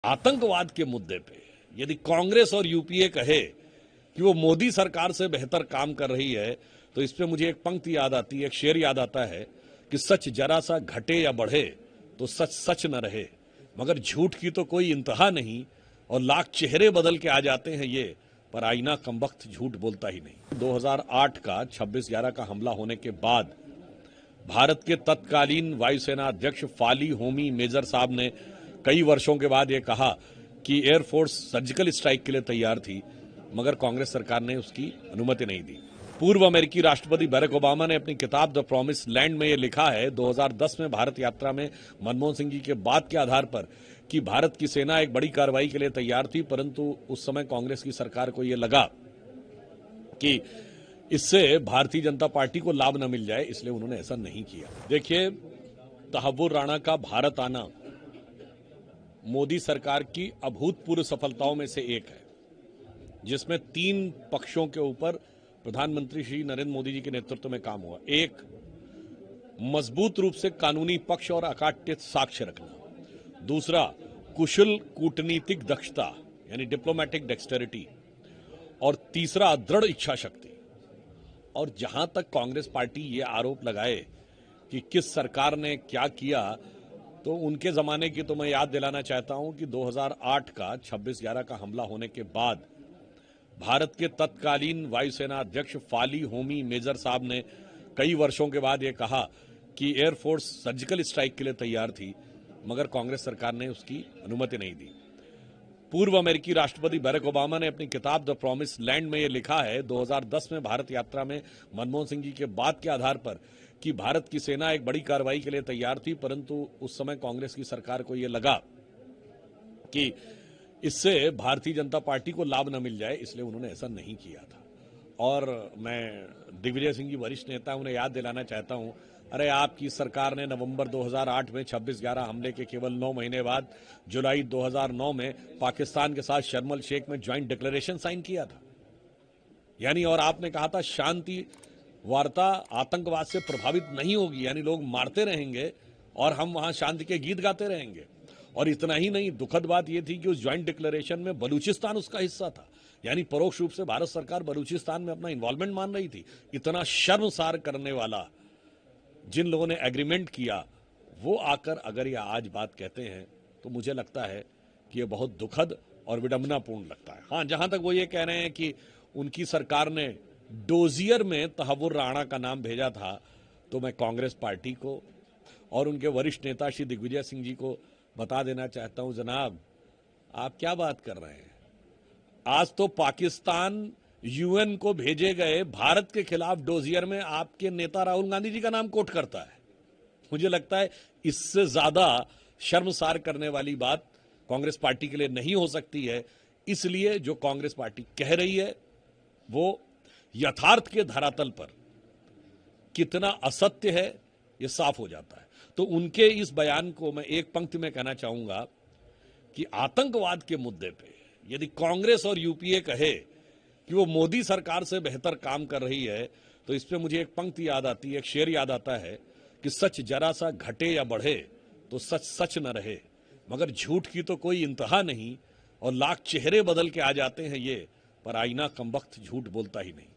आतंकवाद के मुद्दे पे यदि कांग्रेस और यूपीए कहे कि वो मोदी सरकार से बेहतर काम कर रही है, तो इस पे मुझे एक पंक्ति याद आती है, एक शेर याद आता है कि सच जरा सा घटे या बढ़े तो सच सच न रहे, मगर झूठ की तो कोई इंतहा नहीं और लाख चेहरे बदल के आ जाते हैं ये, पर आईना कमबख्त झूठ बोलता ही नहीं। 2008 का 26/11 का हमला होने के बाद भारत के तत्कालीन वायुसेना अध्यक्ष फाली होमी मेजर साहब ने कई वर्षों के बाद ये कहा कि एयरफोर्स सर्जिकल स्ट्राइक के लिए तैयार थी, मगर कांग्रेस सरकार ने उसकी अनुमति नहीं दी। पूर्व अमेरिकी राष्ट्रपति बराक ओबामा ने अपनी किताब द प्रॉमिस लैंड में ये लिखा है 2010 में भारत यात्रा में मनमोहन सिंह जी के बात के आधार पर कि भारत की सेना एक बड़ी कार्रवाई के लिए तैयार थी, परंतु उस समय कांग्रेस की सरकार को यह लगा कि इससे भारतीय जनता पार्टी को लाभ न मिल जाए, इसलिए उन्होंने ऐसा नहीं किया। देखिए, तहव्वुर राणा का भारत आना मोदी सरकार की अभूतपूर्व सफलताओं में से एक है, जिसमें 3 पक्षों के ऊपर प्रधानमंत्री श्री नरेंद्र मोदी जी के नेतृत्व में काम हुआ। एक, मजबूत रूप से कानूनी पक्ष और अकाट्य साक्ष्य रखना। दूसरा, कुशल कूटनीतिक दक्षता यानी डिप्लोमेटिक डेक्सटेरिटी। और तीसरा, दृढ़ इच्छा शक्ति। और जहां तक कांग्रेस पार्टी ये आरोप लगाए कि किस सरकार ने क्या किया, तो उनके जमाने की तो मैं याद दिलाना चाहता हूं कि 2008 का 26/11 का हमला होने के बाद भारत के तत्कालीन वायुसेना अध्यक्ष फाली होमी मेजर साहब ने कई वर्षों के बाद ये कहा कि एयरफोर्स सर्जिकल स्ट्राइक के लिए तैयार थी, मगर कांग्रेस सरकार ने उसकी अनुमति नहीं दी। पूर्व अमेरिकी राष्ट्रपति बराक ओबामा ने अपनी किताब द प्रॉमिस लैंड में ये लिखा है 2010 में भारत यात्रा में मनमोहन सिंह जी के बात के आधार पर कि भारत की सेना एक बड़ी कार्रवाई के लिए तैयार थी, परंतु उस समय कांग्रेस की सरकार को यह लगा कि इससे भारतीय जनता पार्टी को लाभ न मिल जाए, इसलिए उन्होंने ऐसा नहीं किया था। और मैं दिग्विजय सिंह जी वरिष्ठ नेता, उन्हें याद दिलाना चाहता हूं, अरे आपकी सरकार ने नवंबर 2008 में 26/11 हमले के केवल 9 महीने बाद जुलाई 2009 में पाकिस्तान के साथ शर्म अल शेख में ज्वाइंट डिक्लेरेशन साइन किया था। यानी और आपने कहा था शांति वार्ता आतंकवाद से प्रभावित नहीं होगी, यानी लोग मारते रहेंगे और हम वहां शांति के गीत गाते रहेंगे। और इतना ही नहीं, दुखद बात यह थी कि उस ज्वाइंट डिक्लेरेशन में बलूचिस्तान उसका हिस्सा था, यानी परोक्ष रूप से भारत सरकार बलूचिस्तान में अपना इन्वॉल्वमेंट मान रही थी। इतना शर्मसार करने वाला जिन लोगों ने एग्रीमेंट किया, वो आकर अगर ये आज बात कहते हैं, तो मुझे लगता है कि ये बहुत दुखद और विडंबनापूर्ण लगता है। हाँ, जहां तक वो ये कह रहे हैं कि उनकी सरकार ने डोजियर में तहव्वुर राणा का नाम भेजा था, तो मैं कांग्रेस पार्टी को और उनके वरिष्ठ नेता श्री दिग्विजय सिंह जी को बता देना चाहता हूं, जनाब आप क्या बात कर रहे हैं। आज तो पाकिस्तान यूएन को भेजे गए भारत के खिलाफ डोजियर में आपके नेता राहुल गांधी जी का नाम कोट करता है। मुझे लगता है इससे ज्यादा शर्मसार करने वाली बात कांग्रेस पार्टी के लिए नहीं हो सकती है। इसलिए जो कांग्रेस पार्टी कह रही है वो यथार्थ के धरातल पर कितना असत्य है ये साफ हो जाता है। तो उनके इस बयान को मैं एक पंक्ति में कहना चाहूंगा कि आतंकवाद के मुद्दे पे यदि कांग्रेस और यूपीए कहे कि वो मोदी सरकार से बेहतर काम कर रही है, तो इस पे मुझे एक पंक्ति याद आती है, एक शेर याद आता है कि सच जरा सा घटे या बढ़े तो सच सच न रहे, मगर झूठ की तो कोई इंतहा नहीं और लाख चेहरे बदल के आ जाते हैं ये, पर आईना कमबख्त झूठ बोलता ही नहीं।